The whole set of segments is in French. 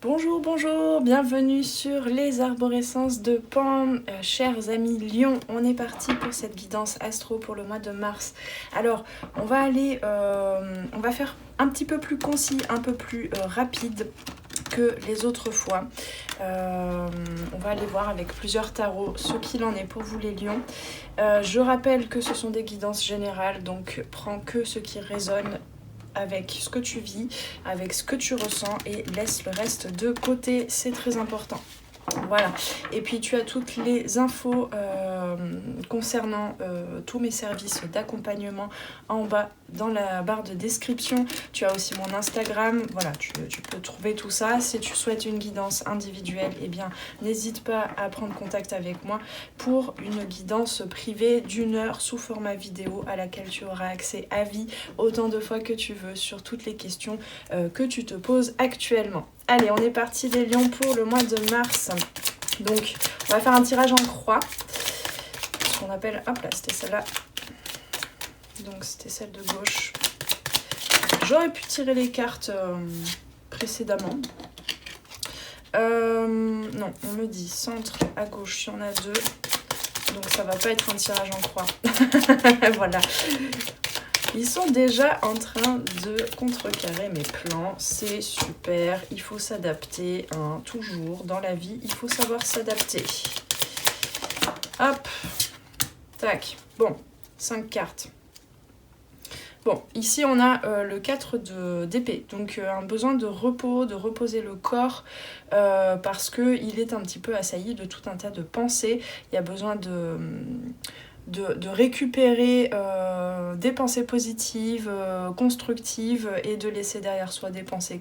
Bonjour, bonjour, bienvenue sur les arborescences de Pan. Chers amis Lion, on est parti pour cette guidance astro pour le mois de mars. Alors, on va faire un petit peu plus concis, un peu plus rapide que les autres fois. On va aller voir avec plusieurs tarots ce qu'il en est pour vous les lions. Je rappelle que ce sont des guidances générales, donc prends que ce qui résonne avec ce que tu vis, avec ce que tu ressens et laisse le reste de côté, c'est très important. Voilà, et puis tu as toutes les infos concernant tous mes services d'accompagnement en bas dans la barre de description. Tu as aussi mon Instagram, voilà, tu peux trouver tout ça. Si tu souhaites une guidance individuelle, eh bien n'hésite pas à prendre contact avec moi pour une guidance privée d'1 heure sous format vidéo à laquelle tu auras accès à vie autant de fois que tu veux sur toutes les questions que tu te poses actuellement. Allez, on est parti les lions pour le mois de mars. Donc, on va faire un tirage en croix. Ce qu'on appelle... Hop là, c'était celle-là. Donc, c'était celle de gauche. J'aurais pu tirer les cartes précédemment. Non, on me dit centre à gauche, il y en a 2. Donc, ça va pas être un tirage en croix. Voilà. Ils sont déjà en train de contrecarrer mes plans, c'est super, il faut s'adapter, hein, toujours dans la vie, il faut savoir s'adapter. Hop, tac, bon, 5 cartes. Bon, ici on a le 4 d'épée, donc un besoin de repos, de reposer le corps, parce qu'il est un petit peu assailli de tout un tas de pensées, il y a besoin de récupérer des pensées positives, constructives et de laisser derrière soi des pensées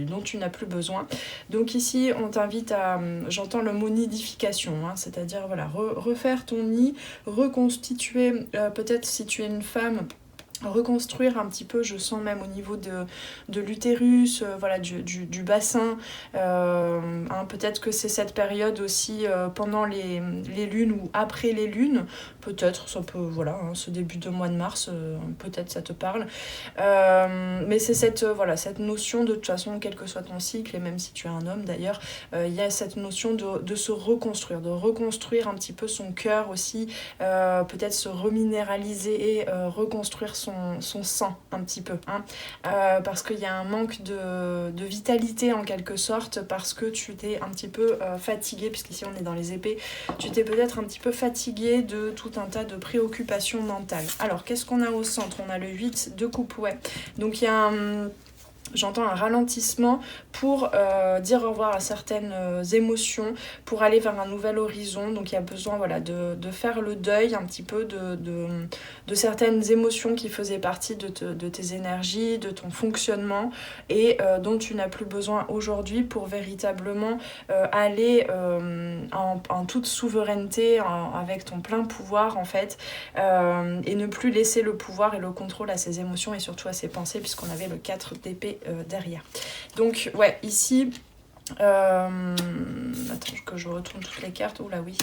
dont tu n'as plus besoin. Donc ici on t'invite à, j'entends le mot nidification, hein, c'est-à-dire voilà, refaire ton nid, reconstituer, peut-être si tu es une femme, reconstruire un petit peu, je sens même au niveau de l'utérus, voilà, du bassin, hein, peut-être que c'est cette période aussi pendant les lunes ou après les lunes, peut-être, ça peut, voilà, hein, ce début de mois de mars, peut-être ça te parle, mais c'est cette notion de toute façon, quel que soit ton cycle, et même si tu es un homme d'ailleurs, il y a cette notion de se reconstruire, de reconstruire un petit peu son cœur aussi, peut-être se reminéraliser et reconstruire son sang un petit peu, hein, parce qu'il y a un manque de vitalité en quelque sorte, parce que tu t'es un petit peu fatigué, puisqu'ici on est dans les épées, tu t'es peut-être un petit peu fatigué de tout un tas de préoccupations mentales. Alors qu'est-ce qu'on a au centre? On a le 8 de coupe, ouais, donc il y a j'entends un ralentissement pour dire au revoir à certaines émotions, pour aller vers un nouvel horizon. Donc il y a besoin, voilà, de faire le deuil un petit peu de certaines émotions qui faisaient partie de tes énergies, de ton fonctionnement, et dont tu n'as plus besoin aujourd'hui pour véritablement aller en toute souveraineté, avec ton plein pouvoir en fait, et ne plus laisser le pouvoir et le contrôle à ses émotions et surtout à ses pensées, puisqu'on avait le 4 d'épée derrière. Donc ouais, ici attends que je retourne toutes les cartes. Oh là oui,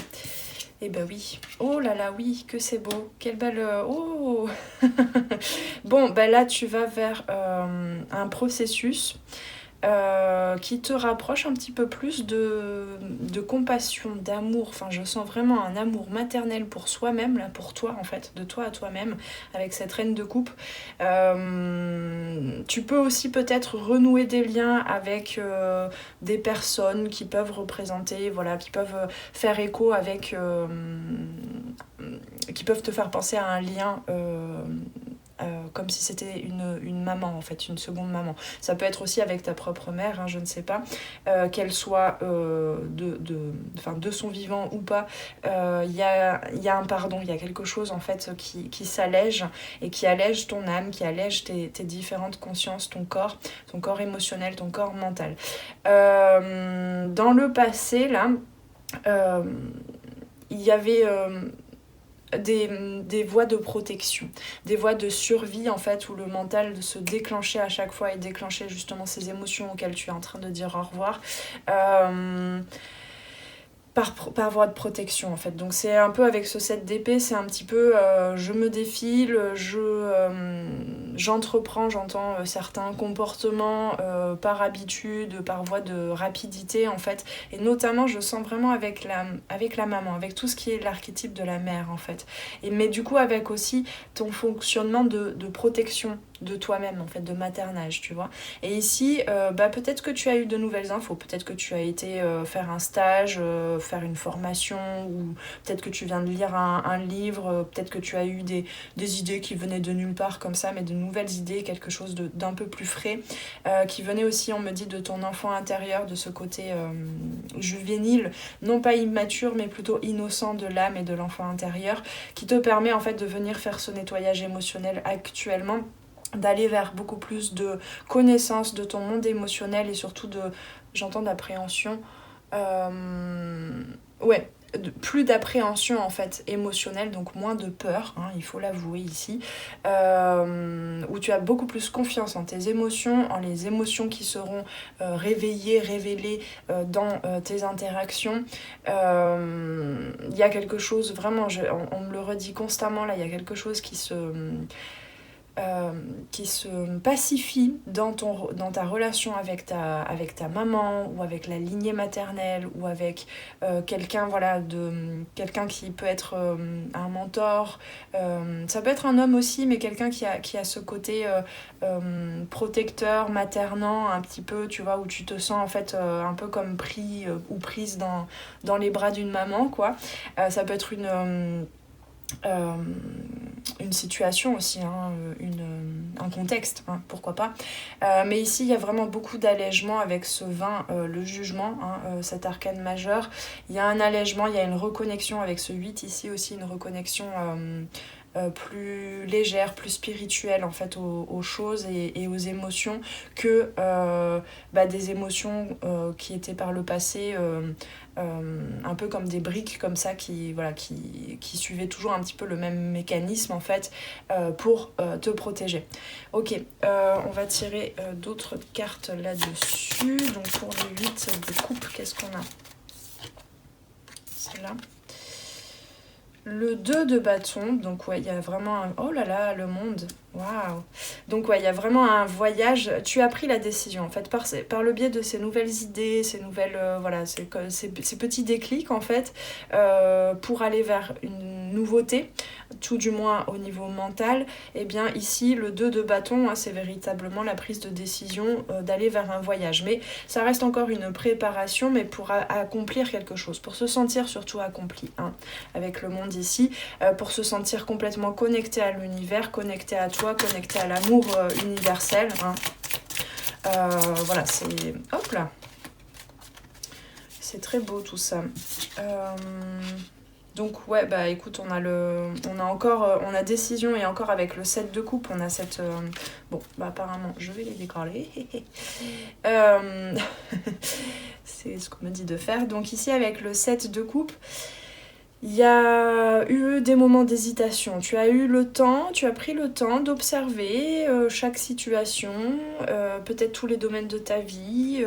eh ben oui, oh là là oui, que c'est beau, quelle belle, oh bon ben là tu vas vers un processus qui te rapproche un petit peu plus de compassion, d'amour. Enfin, je sens vraiment un amour maternel pour soi-même, là, pour toi en fait, de toi à toi-même, avec cette reine de coupe. Tu peux aussi peut-être renouer des liens avec des personnes qui peuvent représenter, voilà, qui peuvent faire écho avec, qui peuvent te faire penser à un lien. Comme si c'était une maman en fait, une seconde maman. Ça peut être aussi avec ta propre mère, hein, je ne sais pas, qu'elle soit de son vivant ou pas. Il y a un pardon, il y a quelque chose en fait qui s'allège et qui allège ton âme, qui allège tes différentes consciences, ton corps émotionnel, ton corps mental. Dans le passé là, il y avait des voies de protection, des voies de survie en fait, où le mental se déclenchait à chaque fois et déclenchait justement ces émotions auxquelles tu es en train de dire au revoir. par voie de protection en fait. Donc c'est un peu avec ce 7 d'épée, c'est un petit peu je me défile, j'entreprends, j'entends certains comportements par habitude, par voie de rapidité en fait. Et notamment je sens vraiment avec la maman, avec tout ce qui est l'archétype de la mère en fait. Mais du coup avec aussi ton fonctionnement de protection de toi-même en fait, de maternage, tu vois. Et ici, peut-être que tu as eu de nouvelles infos, peut-être que tu as été faire un stage, faire une formation, ou peut-être que tu viens de lire un livre, peut-être que tu as eu des idées qui venaient de nulle part comme ça, mais de nouvelles idées, quelque chose d'un peu plus frais, qui venait aussi, on me dit, de ton enfant intérieur, de ce côté juvénile, non pas immature, mais plutôt innocent de l'âme et de l'enfant intérieur, qui te permet en fait de venir faire ce nettoyage émotionnel actuellement, d'aller vers beaucoup plus de connaissance de ton monde émotionnel et surtout j'entends d'appréhension, plus d'appréhension en fait émotionnelle, donc moins de peur, hein, il faut l'avouer ici, où tu as beaucoup plus confiance en tes émotions, en les émotions qui seront réveillées, révélées dans tes interactions. Il y a quelque chose, vraiment, on me le redit constamment là, il y a quelque chose qui se pacifie dans ta relation avec ta maman, ou avec la lignée maternelle, ou avec quelqu'un qui peut être un mentor, ça peut être un homme aussi, mais quelqu'un qui a ce côté protecteur, maternant un petit peu, tu vois, où tu te sens en fait un peu comme pris ou prise dans les bras d'une maman, quoi. Ça peut être une situation aussi, hein, un contexte, hein, pourquoi pas. Mais ici, il y a vraiment beaucoup d'allègement avec ce 20, le jugement, hein, cet arcane majeur. Il y a un allègement, il y a une reconnexion avec ce 8 ici aussi, une reconnexion plus légère, plus spirituelle en fait aux choses et aux émotions que des émotions qui étaient par le passé un peu comme des briques comme ça qui suivaient toujours un petit peu le même mécanisme en fait pour te protéger. Ok, on va tirer d'autres cartes là-dessus. Donc pour les 8 de coupe, qu'est-ce qu'on a? Celle-là. Le 2 de bâton, donc ouais, il y a vraiment un... Oh là là, le monde, waouh. Donc ouais, il y a vraiment un voyage, tu as pris la décision en fait, par le biais de ces nouvelles idées, ces nouvelles, ces petits déclics en fait, pour aller vers une nouveauté, tout du moins au niveau mental. Et bien ici, le 2 de bâton, hein, c'est véritablement la prise de décision d'aller vers un voyage. Mais ça reste encore une préparation, mais pour accomplir quelque chose, pour se sentir surtout accompli, hein, avec le monde ici, pour se sentir complètement connecté à l'univers, connecté à toi, connecté à l'amour universel, hein. Voilà, c'est... Hop là. C'est très beau tout ça. Donc ouais, bah écoute, on a décision, et encore avec le 7 de coupe, on a cette... Bon, bah apparemment, je vais les décoller. C'est ce qu'on me dit de faire. Donc ici, avec le 7 de coupe, il y a eu des moments d'hésitation. Tu as pris le temps d'observer chaque situation, peut-être tous les domaines de ta vie,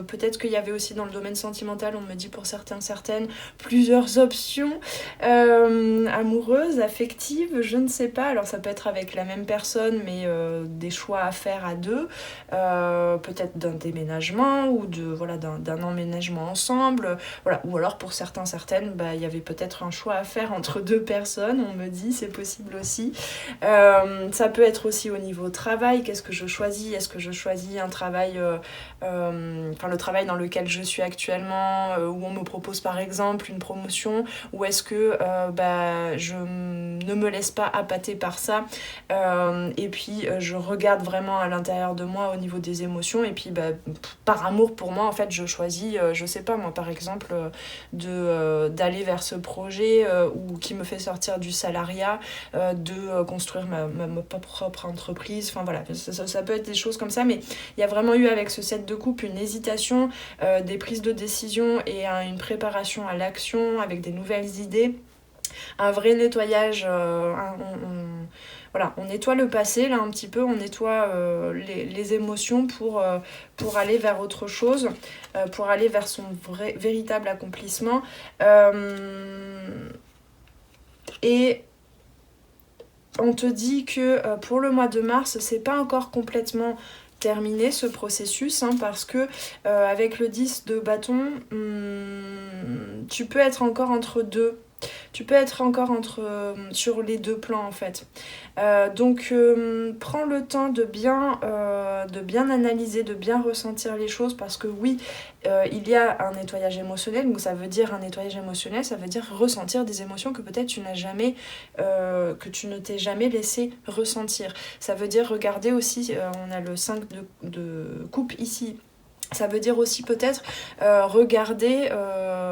peut-être qu'il y avait aussi dans le domaine sentimental, on me dit pour certaines, plusieurs options amoureuses, affectives, je ne sais pas. Alors ça peut être avec la même personne, mais des choix à faire à deux, peut-être d'un déménagement ou d'un emménagement ensemble, voilà. Ou alors pour certaines, il y avait peut-être un choix à faire entre deux personnes, on me dit, c'est possible aussi. Ça peut être aussi au niveau travail, qu'est-ce que je choisis? Est-ce que je choisis un travail, le travail dans lequel je suis actuellement, où on me propose par exemple une promotion, ou est-ce que je ne me laisse pas appâter par ça, et puis je regarde vraiment à l'intérieur de moi au niveau des émotions, et puis par amour pour moi en fait je choisis, je sais pas moi par exemple, d'aller vers ce projet ou qui me fait sortir du salariat, de construire ma propre entreprise, enfin voilà, ça peut être des choses comme ça, mais il y a vraiment eu avec ce 7 de coupe une hésitation, des prises de décision et une préparation à l'action avec des nouvelles idées, un vrai nettoyage, voilà, on nettoie le passé là un petit peu, on nettoie les émotions pour aller vers autre chose, pour aller vers son véritable accomplissement. Et on te dit que pour le mois de mars, c'est pas encore complètement terminé ce processus, hein, parce que avec le 10 de bâton, tu peux être encore entre deux. Tu peux être encore sur les deux plans en fait. Donc prends le temps de bien analyser, de bien ressentir les choses parce que oui, il y a un nettoyage émotionnel. Donc ça veut dire un nettoyage émotionnel, ça veut dire ressentir des émotions que peut-être tu n'as jamais, que tu ne t'es jamais laissé ressentir. Ça veut dire regarder aussi, on a le 5 de coupe ici. Ça veut dire aussi peut-être regarder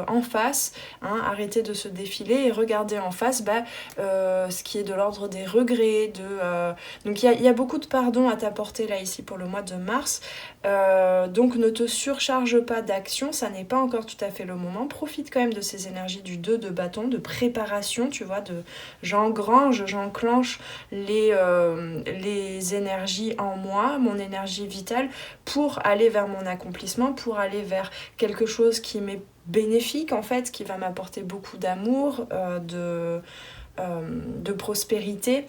en face, hein, arrêter de se défiler et regarder en face ce qui est de l'ordre des regrets. Donc il y a beaucoup de pardon à t'apporter là ici pour le mois de mars. Donc ne te surcharge pas d'action, ça n'est pas encore tout à fait le moment. Profite quand même de ces énergies du 2 de bâton, de préparation, tu vois, j'enclenche les énergies en moi, mon énergie vitale pour aller vers mon accomplissement, pour aller vers quelque chose qui m'est bénéfique en fait, qui va m'apporter beaucoup d'amour, de prospérité,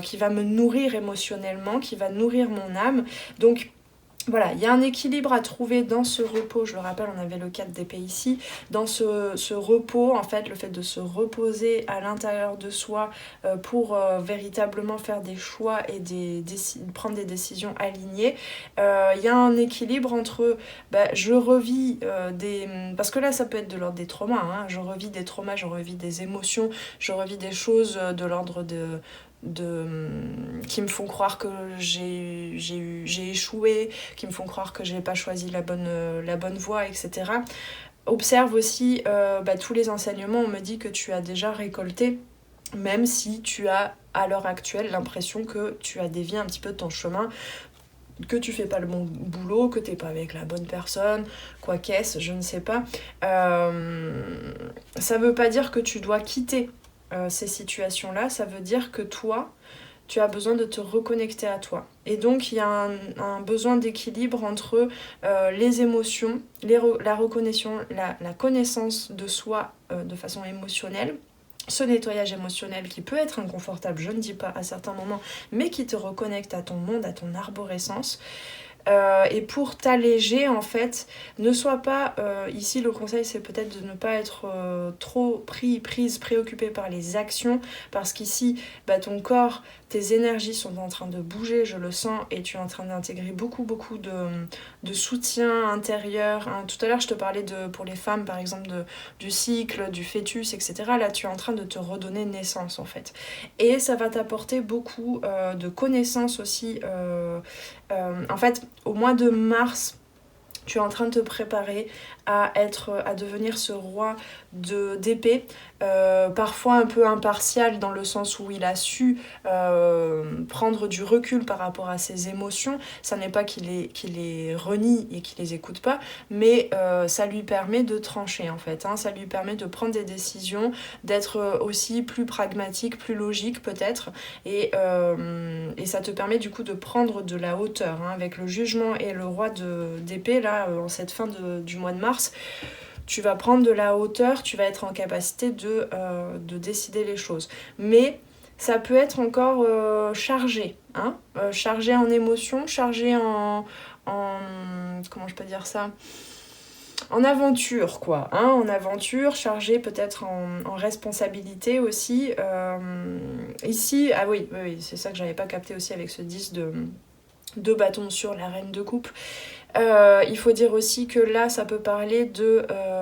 qui va me nourrir émotionnellement, qui va nourrir mon âme. Donc voilà, il y a un équilibre à trouver dans ce repos. Je le rappelle, on avait le 4 d'épée ici. Dans ce repos, en fait, le fait de se reposer à l'intérieur de soi pour véritablement faire des choix et prendre des décisions alignées. Il y a un équilibre entre je revis parce que là, ça peut être de l'ordre des traumas. Hein. Je revis des traumas, je revis des émotions, je revis des choses de l'ordre qui me font croire que j'ai échoué, qui me font croire que j'ai pas choisi la bonne voie, etc. Observe aussi tous les enseignements. On me dit que tu as déjà récolté, même si tu as à l'heure actuelle l'impression que tu as dévié un petit peu de ton chemin, que tu fais pas le bon boulot, que t'es pas avec la bonne personne, quoi qu'est-ce, je ne sais pas. Ça veut pas dire que tu dois quitter ces situations-là, ça veut dire que toi, tu as besoin de te reconnecter à toi. Et donc, il y a un besoin d'équilibre entre les émotions, la connaissance de soi de façon émotionnelle, ce nettoyage émotionnel qui peut être inconfortable, je ne dis pas à certains moments, mais qui te reconnecte à ton monde, à ton arborescence. Et pour t'alléger, en fait, ne sois pas... ici, le conseil, c'est peut-être de ne pas être trop préoccupé par les actions, parce qu'ici, ton corps, tes énergies sont en train de bouger, je le sens, et tu es en train d'intégrer beaucoup de soutien intérieur. Hein. Tout à l'heure, je te parlais pour les femmes, par exemple, du cycle, du fœtus, etc. Là, tu es en train de te redonner naissance, en fait. Et ça va t'apporter beaucoup de connaissances aussi. En fait, au mois de mars, tu es en train de te préparer à devenir ce roi d'épée, parfois un peu impartial dans le sens où il a su prendre du recul par rapport à ses émotions. Ça n'est pas qu'il les renie et qu'il les écoute pas, mais ça lui permet de trancher en fait. Hein. Ça lui permet de prendre des décisions, d'être aussi plus pragmatique, plus logique peut-être, et ça te permet du coup de prendre de la hauteur. Hein. Avec le jugement et le roi d'épée là, en cette fin du mois de mars, tu vas prendre de la hauteur, tu vas être en capacité de décider les choses. Mais ça peut être encore chargé, hein, chargé en émotions, chargé en comment je peux dire ça, en aventure quoi, hein, en aventure, chargé peut-être en responsabilité aussi. Ici, ah oui, c'est ça que j'avais pas capté aussi avec ce 10 de bâton sur la reine de coupe. Il faut dire aussi que là, ça peut parler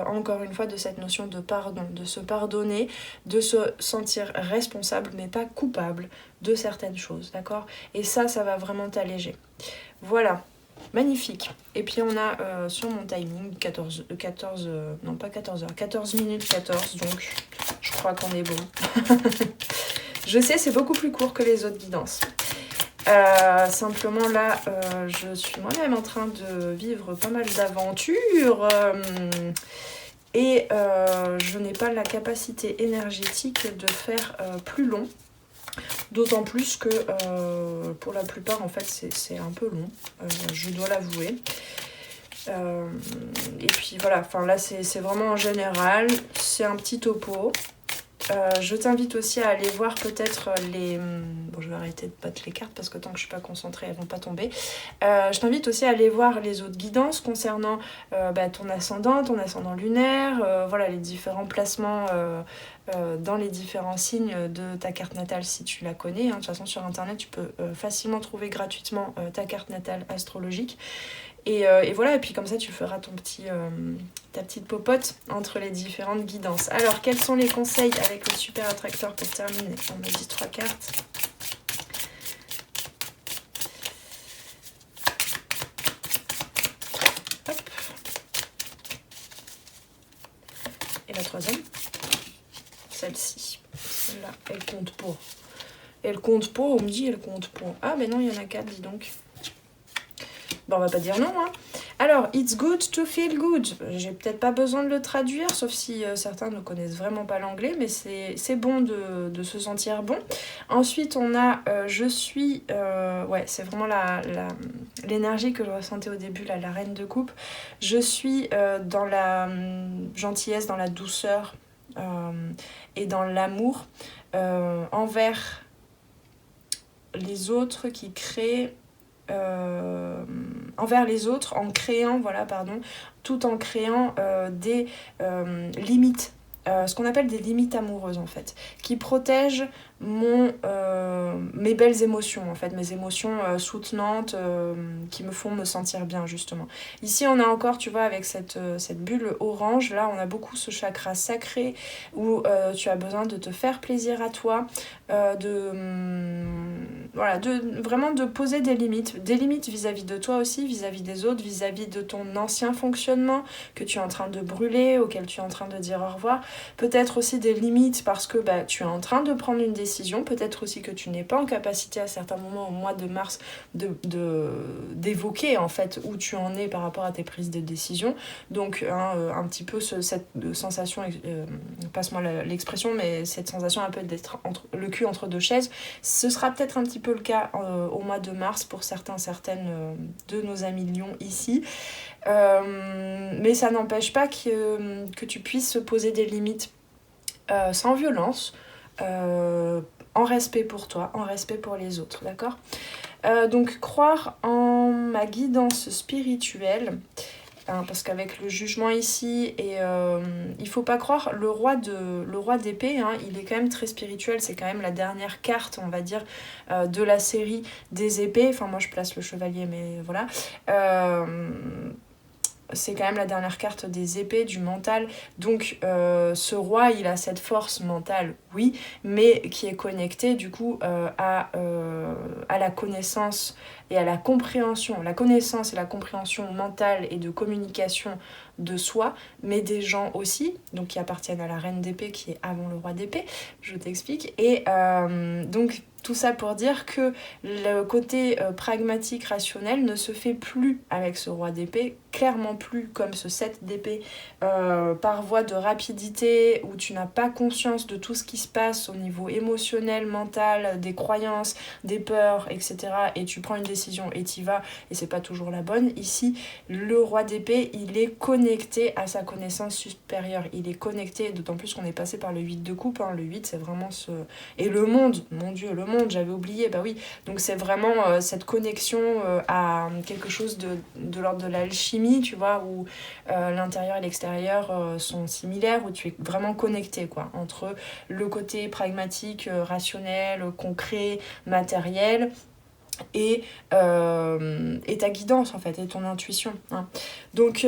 encore une fois, de cette notion de pardon, de se pardonner, de se sentir responsable, mais pas coupable de certaines choses, d'accord ? Et ça va vraiment t'alléger. Voilà, magnifique. Et puis on a sur mon timing 14 minutes 14, donc je crois qu'on est bon. Je sais, c'est beaucoup plus court que les autres guidances. Simplement là, je suis moi-même en train de vivre pas mal d'aventures et je n'ai pas la capacité énergétique de faire plus long. D'autant plus que pour la plupart, en fait, c'est un peu long, je dois l'avouer. Et puis voilà, enfin là c'est vraiment en général, c'est un petit topo. Je t'invite aussi à aller voir peut-être les... Bon, je vais arrêter de battre les cartes parce que tant que je suis pas concentrée, elles vont pas tomber. Je t'invite aussi à aller voir les autres guidances concernant ton ascendant lunaire, voilà, les différents placements dans les différents signes de ta carte natale si tu la connais. Hein. De toute façon, sur Internet, tu peux facilement trouver gratuitement ta carte natale astrologique. Et voilà, et puis comme ça tu feras ta petite popote entre les différentes guidances. Alors, quels sont les conseils avec le super attracteur pour terminer? On me dit 3 cartes. Hop. Et la troisième, celle-ci. Celle-là, elle compte pour. Elle compte pour, on me dit elle compte pour. Ah, mais non, il y en a 4, dis donc. Bon, on va pas dire non, hein. Alors, it's good to feel good. J'ai peut-être pas besoin de le traduire, sauf si certains ne connaissent vraiment pas l'anglais, mais c'est bon de se sentir bon. Ensuite, on a je suis... ouais, c'est vraiment l'énergie que je ressentais au début, là, la reine de coupe. Je suis dans la gentillesse, dans la douceur et dans l'amour envers les autres qui créent... envers les autres en créant, tout en créant des limites, ce qu'on appelle des limites amoureuses en fait, qui protègent mes belles émotions en fait, mes émotions soutenantes qui me font me sentir bien justement. Ici on a encore, tu vois, avec cette bulle orange, là on a beaucoup ce chakra sacré où tu as besoin de te faire plaisir à toi, vraiment de poser des limites vis-à-vis de toi aussi, vis-à-vis des autres, vis-à-vis de ton ancien fonctionnement que tu es en train de brûler, auquel tu es en train de dire au revoir. Peut-être aussi des limites parce que tu es en train de prendre une décision, peut-être aussi que tu n'es pas en capacité à certains moments au mois de mars d'évoquer en fait où tu en es par rapport à tes prises de décision. Donc un petit peu cette sensation, passe-moi l'expression, mais cette sensation un peu d'être le cul entre deux chaises, ce sera peut-être un petit peu le cas au mois de mars pour certaines de nos amis Lions ici. Mais ça n'empêche pas que tu puisses poser des limites sans violence, en respect pour toi, en respect pour les autres, d'accord ? Donc croire en ma guidance spirituelle, parce qu'avec le jugement ici, il faut pas croire, le roi d'épée, il est quand même très spirituel, c'est quand même la dernière carte, on va dire, de la série des épées. Enfin, moi je place le chevalier, mais voilà. C'est quand même la dernière carte des épées, du mental. Donc ce roi, il a cette force mentale, oui, mais qui est connectée du coup à la connaissance et à la compréhension. La connaissance et la compréhension mentale et de communication de soi, mais des gens aussi, donc qui appartiennent à la reine d'épée qui est avant le roi d'épée, je t'explique. Et donc tout ça pour dire que le côté pragmatique, rationnel ne se fait plus avec ce roi d'épée, clairement plus comme ce 7 d'épée par voie de rapidité où tu n'as pas conscience de tout ce qui se passe au niveau émotionnel, mental, des croyances, des peurs, etc. Et tu prends une décision et t'y vas et c'est pas toujours la bonne. Ici, le roi d'épée, il est connecté à sa connaissance supérieure. Il est connecté, d'autant plus qu'on est passé par le 8 de coupe. Le 8, c'est vraiment ce... Et le monde, mon Dieu, le monde, j'avais oublié, bah oui. Donc c'est vraiment cette connexion à quelque chose de l'ordre de l'alchimie, tu vois, où l'intérieur et l'extérieur sont similaires, où tu es vraiment connecté, quoi, entre le côté pragmatique, rationnel, concret, matériel, et ta guidance en fait, et ton intuition. Donc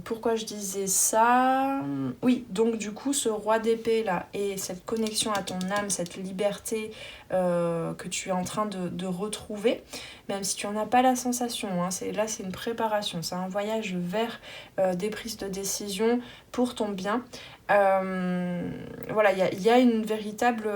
pourquoi je disais ça ? Oui, donc du coup ce roi d'épée là, et cette connexion à ton âme, cette liberté que tu es en train de retrouver, même si tu n'en as pas la sensation, c'est une préparation, c'est un voyage vers des prises de décision pour ton bien. Voilà, il y a une véritable...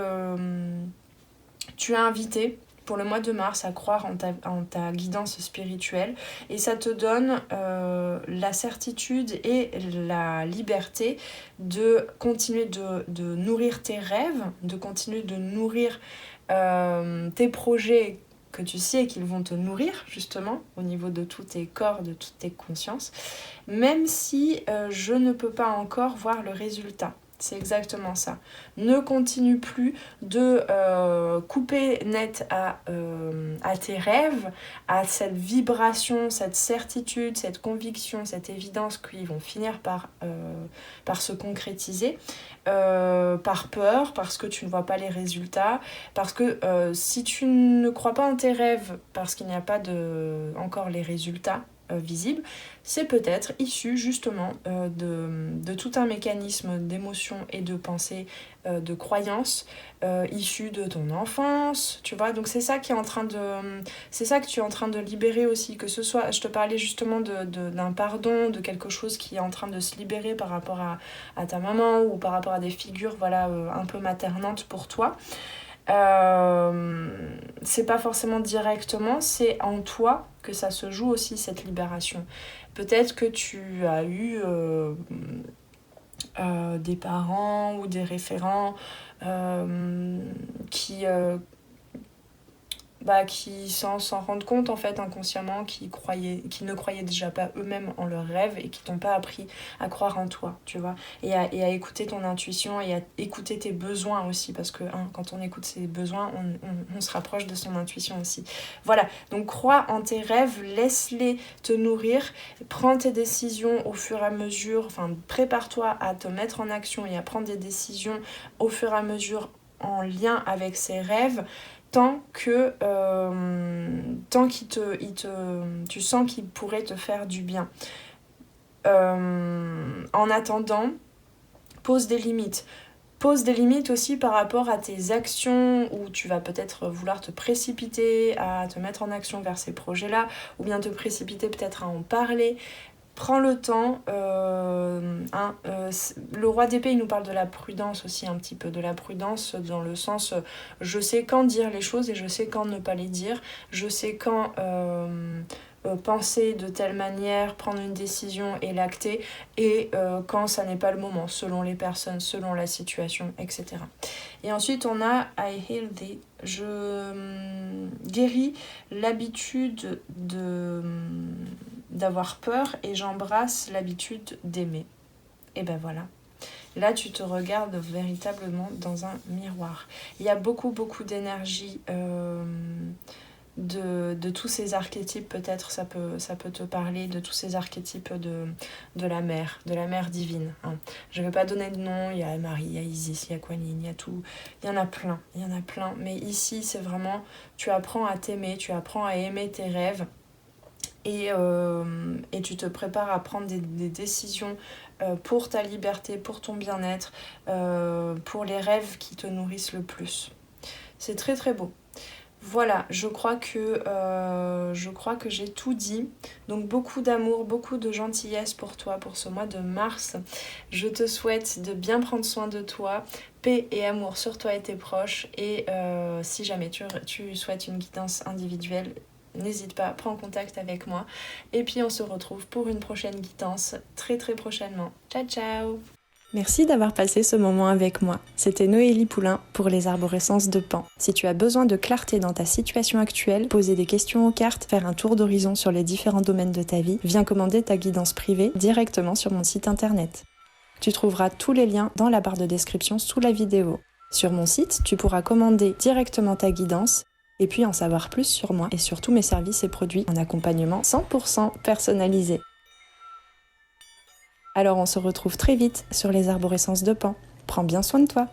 tu es invité pour le mois de mars à croire en ta guidance spirituelle et ça te donne la certitude et la liberté de continuer de nourrir tes rêves, de continuer de nourrir tes projets que tu sais qu'ils vont te nourrir justement au niveau de tous tes corps, de toutes tes consciences, même si je ne peux pas encore voir le résultat. C'est exactement ça. Ne continue plus de couper net à tes rêves, à cette vibration, cette certitude, cette conviction, cette évidence qu'ils vont finir par se concrétiser, par peur, parce que tu ne vois pas les résultats, parce que si tu ne crois pas en tes rêves, parce qu'il n'y a pas encore les résultats, visible, c'est peut-être issu justement de tout un mécanisme d'émotion et de pensée, de croyances issu de ton enfance, tu vois. Donc c'est ça qui est c'est ça que tu es en train de libérer aussi, que ce soit, je te parlais justement d'un pardon, de quelque chose qui est en train de se libérer par rapport à ta maman ou par rapport à des figures, voilà, un peu maternantes pour toi. C'est pas forcément directement, c'est en toi que ça se joue aussi cette libération. Peut-être que tu as eu des parents ou des référents qui s'en rendent compte en fait inconsciemment, qui ne croyaient déjà pas eux-mêmes en leurs rêves et qui t'ont pas appris à croire en toi, tu vois, et à écouter ton intuition et à écouter tes besoins aussi, parce que quand on écoute ses besoins, on se rapproche de son intuition aussi. Voilà, donc crois en tes rêves, laisse-les te nourrir, prends tes décisions au fur et à mesure, enfin prépare-toi à te mettre en action et à prendre des décisions au fur et à mesure en lien avec ces rêves, tant que tu sens qu'il pourrait te faire du bien. En attendant, pose des limites. Pose des limites aussi par rapport à tes actions où tu vas peut-être vouloir te précipiter à te mettre en action vers ces projets-là, ou bien te précipiter peut-être à en parler. Prends le temps. Le roi d'épée, il nous parle de la prudence aussi, un petit peu de la prudence dans le sens je sais quand dire les choses et je sais quand ne pas les dire. Je sais quand penser de telle manière, prendre une décision et l'acter, et quand ça n'est pas le moment, selon les personnes, selon la situation, etc. Et ensuite on a I heal thee. Je guéris l'habitude d'avoir peur et j'embrasse l'habitude d'aimer. Et ben voilà. Là, tu te regardes véritablement dans un miroir. Il y a beaucoup d'énergie de tous ces archétypes, peut-être ça peut te parler de tous ces archétypes de la mère divine. Je ne vais pas donner de nom, il y a Marie, il y a Isis, il y a Kuan Yin, il y a tout. Il y en a plein. Mais ici, c'est vraiment, tu apprends à t'aimer, tu apprends à aimer tes rêves. Et tu te prépares à prendre des décisions pour ta liberté, pour ton bien-être, pour les rêves qui te nourrissent le plus. C'est très très beau. Voilà, je crois que j'ai tout dit. Donc beaucoup d'amour, beaucoup de gentillesse pour toi pour ce mois de mars. Je te souhaite de bien prendre soin de toi. Paix et amour sur toi et tes proches. Et si jamais tu souhaites une guidance individuelle, n'hésite pas, prends contact avec moi. Et puis on se retrouve pour une prochaine guidance très très prochainement. Ciao ciao! Merci d'avoir passé ce moment avec moi. C'était Noélie Poulain pour les arborescences de Pan. Si tu as besoin de clarté dans ta situation actuelle, poser des questions aux cartes, faire un tour d'horizon sur les différents domaines de ta vie, viens commander ta guidance privée directement sur mon site internet. Tu trouveras tous les liens dans la barre de description sous la vidéo. Sur mon site, tu pourras commander directement ta guidance et puis en savoir plus sur moi et sur tous mes services et produits en accompagnement 100% personnalisé. Alors on se retrouve très vite sur les arborescences de Pan. Prends bien soin de toi.